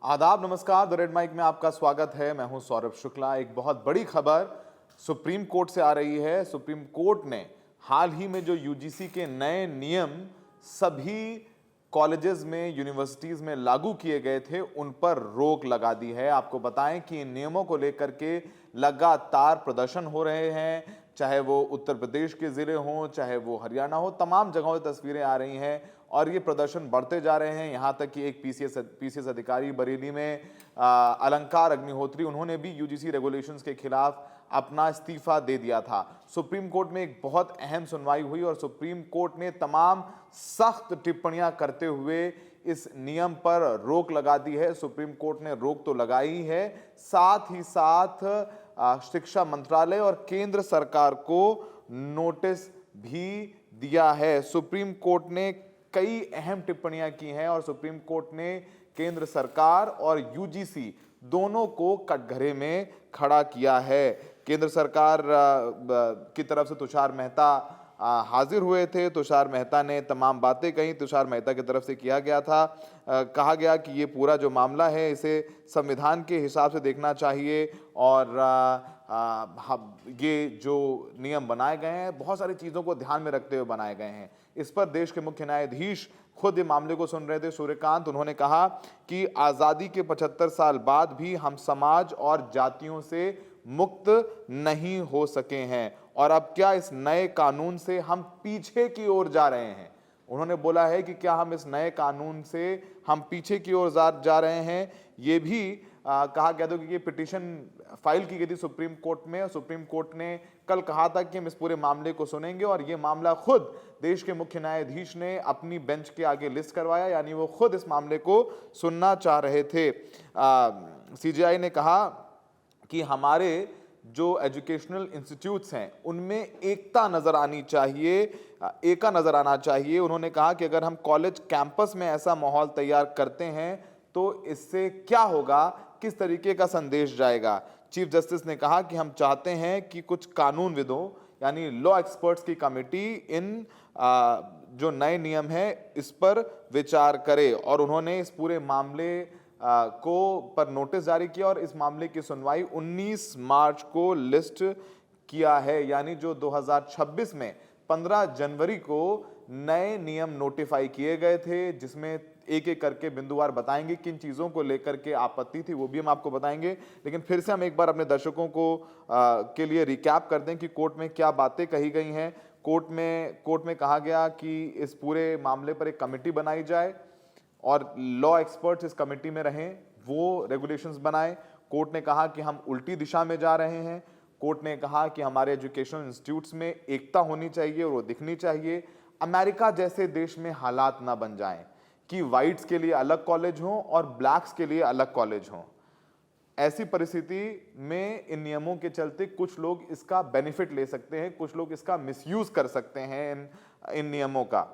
आदाब, नमस्कार। The red mic में आपका स्वागत है। मैं हूं सौरभ शुक्ला। एक बहुत बड़ी खबर सुप्रीम कोर्ट से आ रही है। सुप्रीम कोर्ट ने हाल ही में जो यूजीसी के नए नियम सभी कॉलेजेस में, यूनिवर्सिटीज में लागू किए गए थे, उन पर रोक लगा दी है। आपको बताएं कि इन नियमों को लेकर के लगातार प्रदर्शन हो रहे हैं, चाहे वो उत्तर प्रदेश के जिले हों, चाहे वो हरियाणा हो, तमाम जगहों से तस्वीरें आ रही हैं और ये प्रदर्शन बढ़ते जा रहे हैं। यहाँ तक कि एक पीसीएस अधिकारी बरेली में अलंकार अग्निहोत्री, उन्होंने भी यूजीसी रेगुलेशंस के खिलाफ अपना इस्तीफा दे दिया था। सुप्रीम कोर्ट में एक बहुत अहम सुनवाई हुई और सुप्रीम कोर्ट ने तमाम सख्त टिप्पणियां करते हुए इस नियम पर रोक लगा दी है। सुप्रीम कोर्ट ने रोक तो लगाई है, साथ ही साथ शिक्षा मंत्रालय और केंद्र सरकार को नोटिस भी दिया है। सुप्रीम कोर्ट ने कई अहम टिप्पणियां की हैं और सुप्रीम कोर्ट ने केंद्र सरकार और यूजीसी दोनों को कटघरे में खड़ा किया है। केंद्र सरकार की तरफ से तुषार मेहता हाजिर हुए थे। तुषार मेहता ने तमाम बातें कही। तुषार मेहता की तरफ से कहा गया कि ये पूरा जो मामला है इसे संविधान के हिसाब से देखना चाहिए और ये जो नियम बनाए गए हैं बहुत सारी चीज़ों को ध्यान में रखते हुए बनाए गए हैं। इस पर देश के मुख्य न्यायाधीश खुद ये मामले को सुन रहे थे, सूर्यकांत। उन्होंने कहा कि आज़ादी के 75 साल बाद भी हम समाज और जातियों से मुक्त नहीं हो सके हैं और अब क्या इस नए कानून से हम पीछे की ओर जा रहे हैं। उन्होंने बोला है कि क्या हम इस नए कानून से हम पीछे की ओर जा रहे हैं। ये भी कहा गया था कि ये पिटीशन फाइल की गई थी सुप्रीम कोर्ट में और सुप्रीम कोर्ट ने कल कहा था कि हम इस पूरे मामले को सुनेंगे और ये मामला खुद देश के मुख्य न्यायाधीश ने अपनी बेंच के आगे लिस्ट करवाया, यानी वो खुद इस मामले को सुनना चाह रहे थे। सीजेआई ने कहा कि हमारे जो एजुकेशनल इंस्टीट्यूट्स हैं उनमें एका नजर आना चाहिए। उन्होंने कहा कि अगर हम कॉलेज कैंपस में ऐसा माहौल तैयार करते हैं तो इससे क्या होगा, किस तरीके का संदेश जाएगा। चीफ जस्टिस ने कहा कि हम चाहते हैं कि कुछ कानूनविदों यानी लॉ एक्सपर्ट्स की कमेटी इन जो नए नियम है इस पर विचार करे और उन्होंने इस पूरे मामले पर नोटिस जारी किया और इस मामले की सुनवाई 19 मार्च को लिस्ट किया है। यानी जो 2026 में 15 जनवरी को नए नियम नोटिफाई किए गए थे, जिसमें एक एक करके बिंदुवार बताएंगे किन चीज़ों को लेकर के आपत्ति थी, वो भी हम आपको बताएंगे। लेकिन फिर से हम एक बार अपने दर्शकों को के लिए रिकैप कर दें कि कोर्ट में क्या बातें कही गई हैं। कोर्ट में कहा गया कि इस पूरे मामले पर एक कमेटी बनाई जाए और लॉ एक्सपर्ट्स इस कमेटी में रहें, वो रेगुलेशंस बनाएं। कोर्ट ने कहा कि हम उल्टी दिशा में जा रहे हैं। कोर्ट ने कहा कि हमारे एजुकेशनल इंस्टीट्यूट्स में एकता होनी चाहिए और वो दिखनी चाहिए। अमेरिका जैसे देश में हालात ना बन जाएं कि वाइट्स के लिए अलग कॉलेज हों और ब्लैक्स के लिए अलग कॉलेज हों। ऐसी परिस्थिति में इन नियमों के चलते कुछ लोग इसका बेनिफिट ले सकते हैं, कुछ लोग इसका मिसयूज कर सकते हैं इन नियमों का।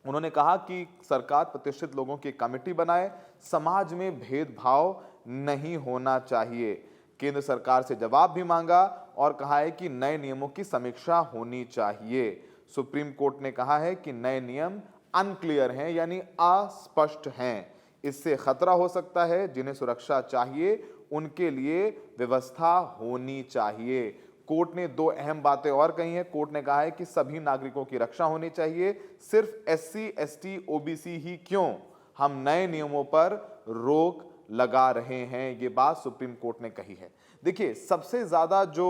उन्होंने कहा कि सरकार प्रतिष्ठित लोगों की कमेटी बनाए, समाज में भेदभाव नहीं होना चाहिए। केंद्र सरकार से जवाब भी मांगा और कहा है कि नए नियमों की समीक्षा होनी चाहिए। सुप्रीम कोर्ट ने कहा है कि नए नियम अनक्लियर हैं, यानी अस्पष्ट हैं। इससे खतरा हो सकता है। जिन्हें सुरक्षा चाहिए उनके लिए व्यवस्था होनी चाहिए। कोर्ट ने दो अहम बातें और कही हैं। कोर्ट ने कहा है कि सभी नागरिकों की रक्षा होनी चाहिए। सिर्फ एससी, एसटी, ओबीसी ही क्यों, हम नए नियमों पर रोक लगा रहे हैं, ये बात सुप्रीम कोर्ट ने कही है। देखिए, सबसे ज्यादा जो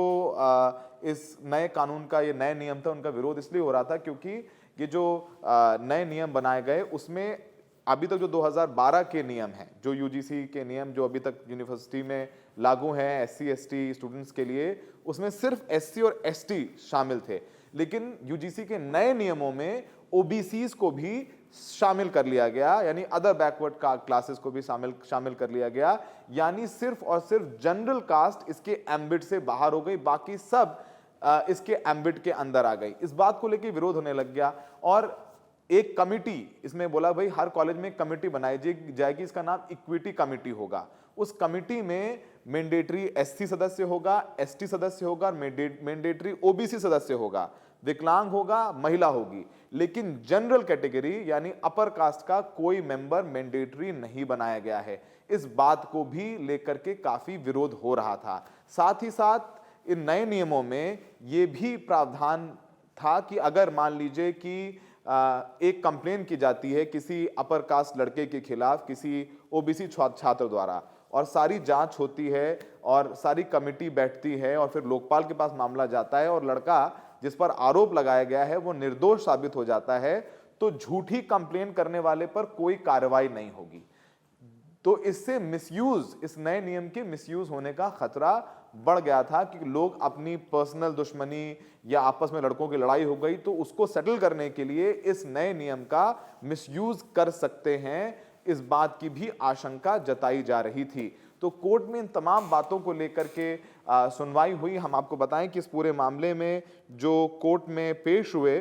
इस नए कानून का ये नए नियम था उनका विरोध इसलिए हो रहा था क्योंकि ये जो नए नियम बनाए गए उसमें अभी तक जो 2012 के नियम हैं, जो यूजीसी के नियम जो अभी तक यूनिवर्सिटी में लागू हैं एससी एसटी स्टूडेंट्स के लिए, उसमें सिर्फ एससी और एसटी शामिल थे। लेकिन यूजीसी के नए नियमों में ओबीसीज को भी शामिल कर लिया गया, यानी अदर बैकवर्ड क्लासेस को भी शामिल कर लिया गया। यानी सिर्फ और सिर्फ जनरल कास्ट इसके एम्बिट से बाहर हो गई, बाकी सब इसके एम्बिट के अंदर आ गई। इस बात को लेकर विरोध होने लग गया और एक कमिटी इसमें बोला भाई हर कॉलेज में कमिटी बनाई जाएगी, इसका नाम इक्विटी कमिटी होगा। उस कमिटी में मैंडेटरी एससी सदस्य होगा, एसटी सदस्य होगा, मैंडेटरी ओबीसी सदस्य होगा, विकलांग होगा, महिला होगी। लेकिन जनरल कैटेगरी यानी अपर कास्ट का कोई मेंबर मैंडेटरी नहीं बनाया गया है। इस बात को भी लेकर के काफी विरोध हो रहा था। साथ ही साथ इन नए नियमों में ये भी प्रावधान था कि अगर मान लीजिए कि एक कंप्लेन की जाती है किसी अपर कास्ट लड़के के खिलाफ किसी ओबीसी छात्र द्वारा, और सारी जांच होती है और सारी कमेटी बैठती है और फिर लोकपाल के पास मामला जाता है और लड़का जिस पर आरोप लगाया गया है वो निर्दोष साबित हो जाता है, तो झूठी कंप्लेन करने वाले पर कोई कार्रवाई नहीं होगी। तो इससे मिसयूज, इस नए नियम के मिसयूज होने का खतरा बढ़ गया था कि लोग अपनी पर्सनल दुश्मनी या आपस में लड़कों की लड़ाई हो गई तो उसको सेटल करने के लिए इस नए नियम का मिसयूज कर सकते हैं, इस बात की भी आशंका जताई जा रही थी। तो कोर्ट में इन तमाम बातों को लेकर के सुनवाई हुई। हम आपको बताएं कि इस पूरे मामले में जो कोर्ट में पेश हुए,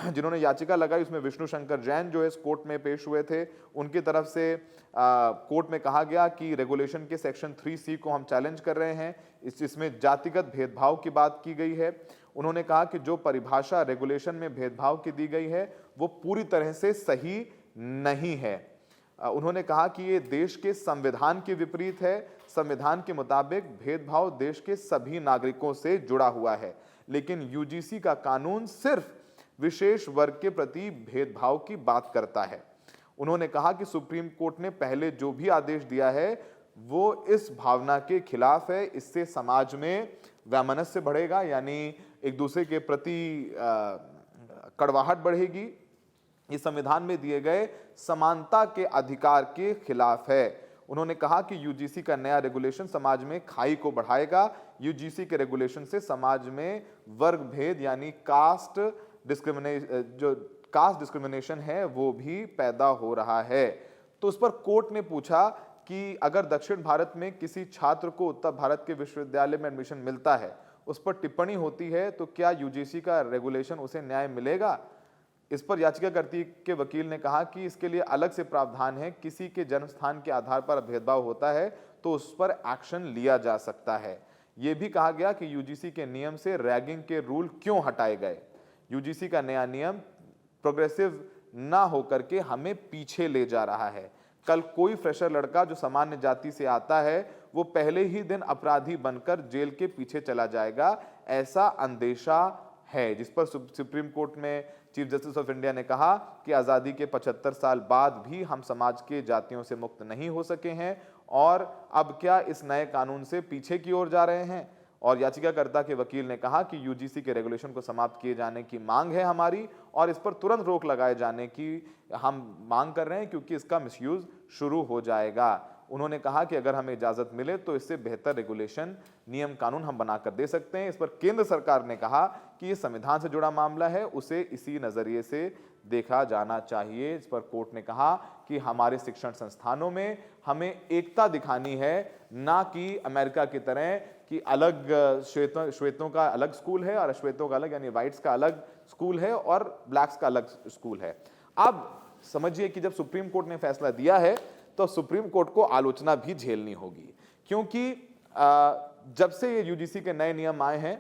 जिन्होंने याचिका लगाई, उसमें विष्णु शंकर जैन जो इस कोर्ट में पेश हुए थे, उनकी तरफ से कोर्ट में कहा गया कि रेगुलेशन के सेक्शन 3C को हम चैलेंज कर रहे हैं, इसमें जातिगत भेदभाव की बात की गई है। उन्होंने कहा कि जो परिभाषा रेगुलेशन में भेदभाव की दी गई है वो पूरी तरह से सही नहीं है। उन्होंने कहा कि ये देश के संविधान के विपरीत है। संविधान के मुताबिक भेदभाव देश के सभी नागरिकों से जुड़ा हुआ है, लेकिन यूजीसी का कानून सिर्फ विशेष वर्ग के प्रति भेदभाव की बात करता है। उन्होंने कहा कि सुप्रीम कोर्ट ने पहले जो भी आदेश दिया है वो इस भावना के खिलाफ है। इससे समाज में वैमनस्य बढ़ेगा, यानी एक दूसरे के प्रति कड़वाहट बढ़ेगी। इस संविधान में दिए गए समानता के अधिकार के खिलाफ है। उन्होंने कहा कि यूजीसी का नया रेगुलेशन समाज में खाई को बढ़ाएगा। यूजीसी के रेगुलेशन से समाज में वर्ग भेद यानी कास्ट डिस्क्रिमिनेशन है वो भी पैदा हो रहा है। तो उस पर कोर्ट ने पूछा कि अगर दक्षिण भारत में किसी छात्र को उत्तर भारत के विश्वविद्यालय में एडमिशन मिलता है, उस पर टिप्पणी होती है, तो क्या यूजीसी का रेगुलेशन उसे न्याय मिलेगा? इस पर याचिकाकर्ता के वकील ने कहा कि इसके लिए अलग से प्रावधान है। किसी के जन्म स्थान के आधार पर भेदभाव होता है तो उस पर एक्शन लिया जा सकता है। यह भी कहा गया कि यूजीसी के नियम से रैगिंग के रूल क्यों हटाए गए। यूजीसी का नया नियम प्रोग्रेसिव ना होकर के हमें पीछे ले जा रहा है। कल कोई फ्रेशर लड़का जो सामान्य जाति से आता है वो पहले ही दिन अपराधी बनकर जेल के पीछे चला जाएगा, ऐसा अंदेशा है। जिस पर सुप्रीम कोर्ट में चीफ जस्टिस ऑफ इंडिया ने कहा कि आजादी के 75 साल बाद भी हम समाज के जातियों से मुक्त नहीं हो सके हैं और अब क्या इस नए कानून से पीछे की ओर जा रहे हैं। और याचिकाकर्ता के वकील ने कहा कि यूजीसी के रेगुलेशन को समाप्त किए जाने की मांग है हमारी और इस पर तुरंत रोक लगाए जाने की हम मांग कर रहे हैं क्योंकि इसका मिसयूज शुरू हो जाएगा। उन्होंने कहा कि अगर हमें इजाजत मिले तो इससे बेहतर रेगुलेशन नियम कानून हम बनाकर दे सकते हैं। इस पर केंद्र सरकार ने कहा कि ये संविधान से जुड़ा मामला है, उसे इसी नजरिए से देखा जाना चाहिए। इस पर कोर्ट ने कहा कि हमारे शिक्षण संस्थानों में हमें एकता दिखानी है, ना कि अमेरिका की तरह कि अलग श्वेतों का अलग स्कूल है और अश्वेतों का अलग, यानी व्हाइट्स का अलग स्कूल है और ब्लैक्स का अलग स्कूल है। अब समझिए कि जब सुप्रीम कोर्ट ने फैसला दिया है तो सुप्रीम कोर्ट को आलोचना भी झेलनी होगी, क्योंकि जब से ये यूजीसी के नए नियम आए हैं,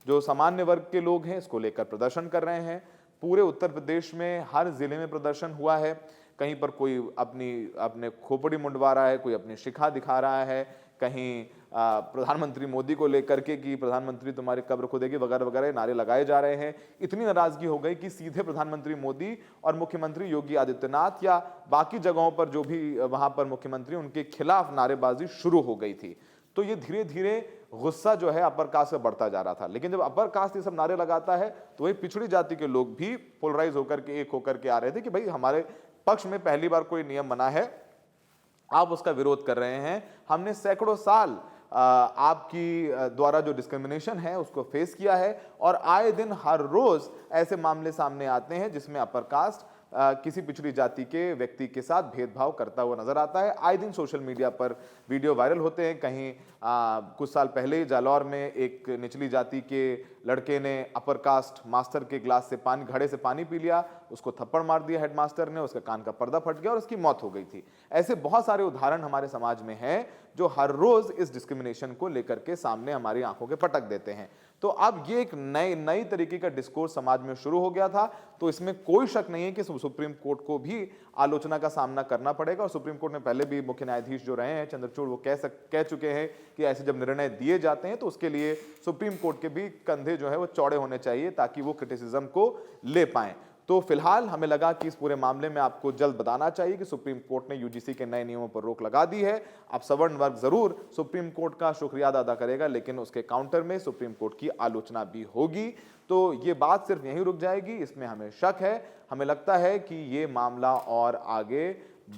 जो सामान्य वर्ग के लोग हैं इसको लेकर प्रदर्शन कर रहे हैं। पूरे उत्तर प्रदेश में हर जिले में प्रदर्शन हुआ है। कहीं पर कोई अपने खोपड़ी मुंडवा रहा है, कोई अपनी शिखा दिखा रहा है, कहीं प्रधानमंत्री मोदी को लेकर के कि प्रधानमंत्री तुम्हारी कब्र खोदेगी वगैरह वगैरह नारे लगाए जा रहे हैं। इतनी नाराजगी हो गई कि सीधे प्रधानमंत्री मोदी और मुख्यमंत्री योगी आदित्यनाथ या बाकी जगहों पर जो भी वहां पर मुख्यमंत्री उनके खिलाफ नारेबाजी शुरू हो गई थी। तो ये धीरे धीरे गुस्सा जो है अपर कास्ट से बढ़ता जा रहा था। लेकिन जब अपर कास्ट ये सब नारे लगाता है तो वही पिछड़ी जाति के लोग भी पोलराइज होकर के एक होकर के आ रहे थे कि भाई हमारे पक्ष में पहली बार कोई नियम बना है, आप उसका विरोध कर रहे हैं। हमने सैकड़ों साल आपकी द्वारा जो डिस्क्रिमिनेशन है उसको फेस किया है और आए दिन हर रोज ऐसे मामले सामने आते हैं जिसमें अपर कास्ट किसी पिछड़ी जाति के व्यक्ति के साथ भेदभाव करता हुआ नजर आता है। आए दिन सोशल मीडिया पर वीडियो वायरल होते हैं। कहीं कुछ साल पहले ही जालौर में एक निचली जाति के लड़के ने अपर कास्ट मास्टर के गिलास से पानी, घड़े से पानी पी लिया उसको थप्पड़ मार दिया हेडमास्टर ने, उसका कान का पर्दा फट गया और उसकी मौत हो गई थी। ऐसे बहुत सारे उदाहरण हमारे समाज में हैं जो हर रोज इस डिस्क्रिमिनेशन को लेकर के सामने हमारी आंखों के पटक देते हैं। तो अब ये एक नई तरीके का डिस्कोर्स समाज में शुरू हो गया था, तो इसमें कोई शक नहीं है कि सुप्रीम कोर्ट को भी आलोचना का सामना करना पड़ेगा। और सुप्रीम कोर्ट में पहले भी मुख्य न्यायाधीश जो रहे हैं चंद्रचूड़, वो कह चुके हैं कि ऐसे जब निर्णय दिए जाते हैं तो उसके लिए सुप्रीम कोर्ट के भी कंधे जो है वो चौड़े होने चाहिए ताकि वो क्रिटिसिज्म को ले पाएं। तो फिलहाल हमें लगा कि इस पूरे मामले में आपको जल्द बताना चाहिए कि सुप्रीम कोर्ट ने यूजीसी के नए नियमों पर रोक लगा दी है। अब सवर्ण वर्ग जरूर सुप्रीम कोर्ट का शुक्रिया अदा करेगा, लेकिन उसके काउंटर में सुप्रीम कोर्ट की आलोचना भी होगी। तो ये बात सिर्फ यहीं रुक जाएगी, इसमें हमें शक है। हमें लगता है कि ये मामला और आगे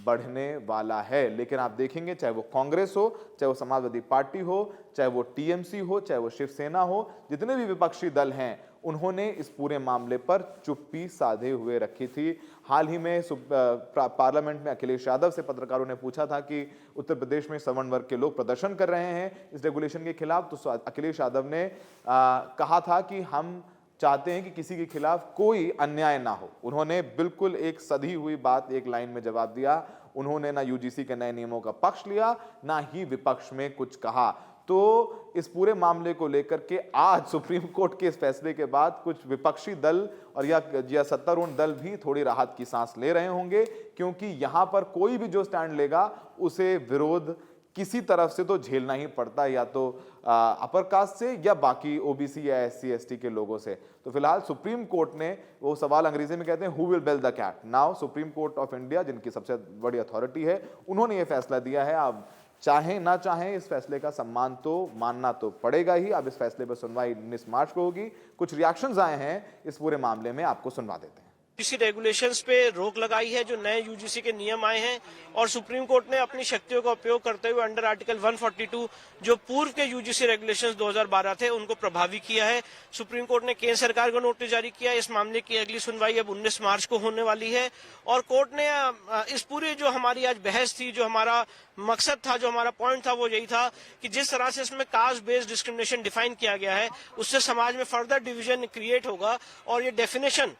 बढ़ने वाला है। लेकिन आप देखेंगे, चाहे वो कांग्रेस हो, चाहे वो समाजवादी पार्टी हो, चाहे वो टीएमसी हो, चाहे वो शिवसेना हो, जितने भी विपक्षी दल हैं उन्होंने इस पूरे मामले पर चुप्पी साधे हुए रखी थी। हाल ही में पार्लियामेंट में अखिलेश यादव से पत्रकारों ने पूछा था कि उत्तर प्रदेश में सवर्ण वर्ग के लोग प्रदर्शन कर रहे हैं इस रेगुलेशन के खिलाफ, तो अखिलेश यादव ने कहा था कि हम चाहते हैं कि किसी के खिलाफ कोई अन्याय ना हो। उन्होंने बिल्कुल एक सधी हुई बात एक लाइन में जवाब दिया। उन्होंने ना यूजीसी के नए नियमों का पक्ष लिया, ना ही विपक्ष में कुछ कहा। तो इस पूरे मामले को लेकर के आज सुप्रीम कोर्ट के इस फैसले के बाद कुछ विपक्षी दल और या सत्तारूढ़ दल भी थोड़ी राहत की सांस ले रहे होंगे, क्योंकि यहां पर कोई भी जो स्टैंड लेगा उसे विरोध किसी तरफ से तो झेलना ही पड़ता है, या तो अपर कास्ट से या बाकी ओबीसी या एससी एसटी के लोगों से। तो फिलहाल सुप्रीम कोर्ट ने, वो सवाल अंग्रेजी में कहते हैं who will bell the cat, now Supreme Court of India, जिनकी सबसे बड़ी अथॉरिटी है, उन्होंने ये फैसला दिया है। अब चाहे ना चाहे इस फैसले का सम्मान तो मानना तो पड़ेगा ही। अब इस फैसले पर सुनवाई 19 मार्च को होगी। कुछ रिएक्शंस आए हैं इस पूरे मामले में, आपको सुनवा देते हैं। यूजीसी रेगुलेशंस पे रोक लगाई है, जो नए यूजीसी के नियम आए हैं, और सुप्रीम कोर्ट ने अपनी शक्तियों का उपयोग करते हुए अंडर आर्टिकल 142 जो पूर्व के यूजीसी रेगुलेशंस 2012 थे उनको प्रभावी किया है। सुप्रीम कोर्ट ने केंद्र सरकार को नोटिस जारी किया। इस मामले की अगली सुनवाई अब 19 मार्च को होने वाली है। और कोर्ट ने इस पूरी जो हमारी आज बहस थी, जो हमारा मकसद था, जो हमारा पॉइंट था, वो यही था कि जिस तरह से इसमें कास्ट बेस्ड डिस्क्रिमिनेशन डिफाइन किया गया है उससे समाज में फर्दर डिवीजन क्रिएट होगा और ये डेफिनेशन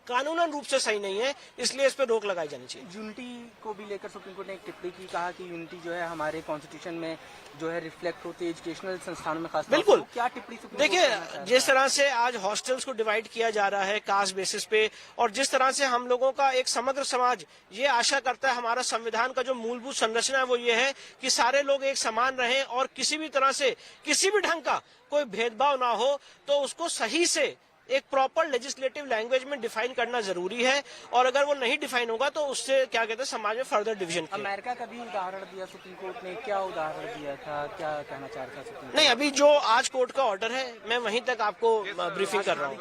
कानूनन रूप से सही नहीं है, इसलिए इस पर रोक लगाई जानी चाहिए। यूनिटी को भी लेकर सुप्रीम कोर्ट ने एक टिप्पणी की, कहा कि यूनिटी जो है हमारे कॉन्स्टिट्यूशन में जो है रिफ्लेक्ट होती है एजुकेशनल संस्थानों में, खास बिल्कुल। क्या टिप्पणी देखिए, जिस तरह से आज हॉस्टल्स को डिवाइड किया जा रहा है कास्ट बेसिस पे, और जिस तरह से हम लोगों का एक समग्र समाज ये आशा करता है, हमारा संविधान का जो मूलभूत संरचना है वो ये है कि सारे लोग एक समान रहें और किसी भी तरह से किसी भी ढंग का कोई भेदभाव ना हो, तो उसको सही से एक प्रॉपर लेजिस्लेटिव लैंग्वेज में डिफाइन करना जरूरी है। और अगर वो नहीं डिफाइन होगा तो उससे क्या कहते हैं, समाज में फर्दर डिवीजन। अमेरिका का भी उदाहरण दिया सुप्रीम कोर्ट ने, क्या उदाहरण दिया था, क्या कहना चाह रहा था सुप्रीम? नहीं, अभी जो आज कोर्ट का ऑर्डर है मैं वहीं तक आपको ब्रीफिंग कर रहा हूँ।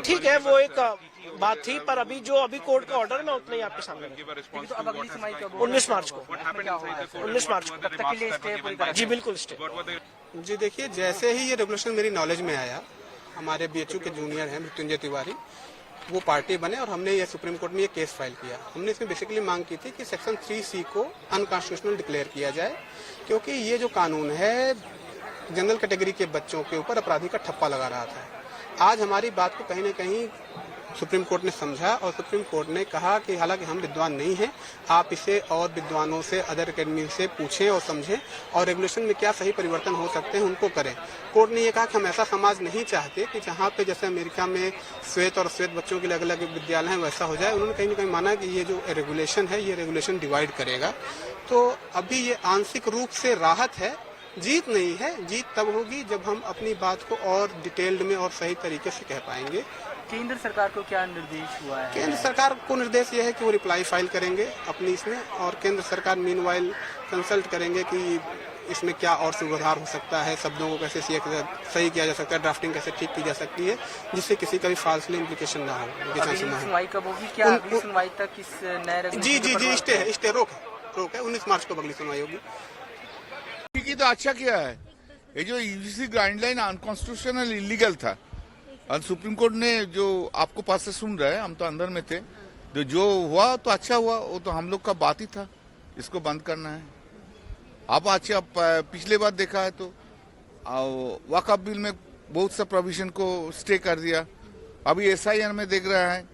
ठीक है, वो एक बात थी, पर अभी जो कोर्ट का ऑर्डर है मैं उतना ही आपके सामने। 19 मार्च को 19 मार्च को जी बिल्कुल स्टे। जी देखिए, जैसे ही ये रेगुलेशन मेरी नॉलेज में आया, हमारे बीएचयू के जूनियर हैं मृत्युंजय तिवारी, वो पार्टी बने और हमने ये सुप्रीम कोर्ट में ये केस फाइल किया। हमने इसमें बेसिकली मांग की थी कि सेक्शन 3C को अनकॉन्स्टिट्यूशनल डिक्लेयर किया जाए, क्योंकि ये जो कानून है जनरल कैटेगरी के बच्चों के ऊपर अपराधी का ठप्पा लगा रहा था। आज हमारी बात को कहीं न कहीं सुप्रीम कोर्ट ने समझा और सुप्रीम कोर्ट ने कहा कि हालांकि हम विद्वान नहीं हैं, आप इसे और विद्वानों से, अदर अकेडमी से पूछें और समझें और रेगुलेशन में क्या सही परिवर्तन हो सकते हैं उनको करें। कोर्ट ने ये कहा कि हम ऐसा समाज नहीं चाहते कि जहाँ पे जैसे अमेरिका में श्वेत और श्वेत बच्चों के लिए अलग अलग विद्यालय हैं वैसा हो जाए। उन्होंने कहीं न कहीं माना कि ये जो रेगुलेशन है ये रेगुलेशन डिवाइड करेगा। तो अभी ये आंशिक रूप से राहत है, जीत नहीं है। जीत तब होगी जब हम अपनी बात को और डिटेल्ड में और सही तरीके से कह पाएंगे। केंद्र सरकार को क्या निर्देश हुआ है? केंद्र सरकार को निर्देश यह है कि वो रिप्लाई फाइल करेंगे अपनी इसमें, और केंद्र सरकार मीनवाइल कंसल्ट करेंगे कि इसमें क्या और सुधार हो सकता है, शब्दों को कैसे सही किया जा सकता है, ड्राफ्टिंग कैसे ठीक की जा सकती है, जिससे किसी का भी फाल्सली इम्प्लीकेशन ना हो। सुनवाई कब होगी? क्या सुनवाई तक इस नए जी स्टे रोक है 19 मार्च को अगली सुनवाई होगी। की तो अच्छा किया है, ये जो यूजीसी गाइडलाइन अनकॉन्स्टिट्यूशनल इलीगल था और सुप्रीम कोर्ट ने जो आपको पास से सुन रहे हैं, हम तो अंदर में थे, तो जो हुआ तो अच्छा हुआ, वो तो हम लोग का बात ही था, इसको बंद करना है। आप अच्छा पिछले बार देखा है तो वक़्फ़ बिल में बहुत सा प्रोविजन को स्टे कर दिया, अभी एसआईआर में देख रहे हैं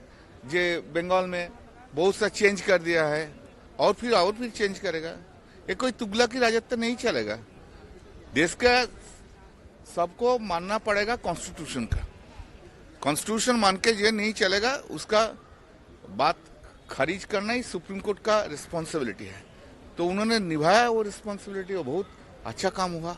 जे बंगाल में बहुत सा चेंज कर दिया है और फिर चेंज करेगा। ये कोई तुगलकी राजत्व नहीं चलेगा। देश का सबको मानना पड़ेगा कॉन्स्टिट्यूशन का। कॉन्स्टिट्यूशन मान के ये नहीं चलेगा, उसका बात खारिज करना ही सुप्रीम कोर्ट का रिस्पॉन्सिबिलिटी है। तो उन्होंने निभाया वो रिस्पॉन्सिबिलिटी, वो बहुत अच्छा काम हुआ।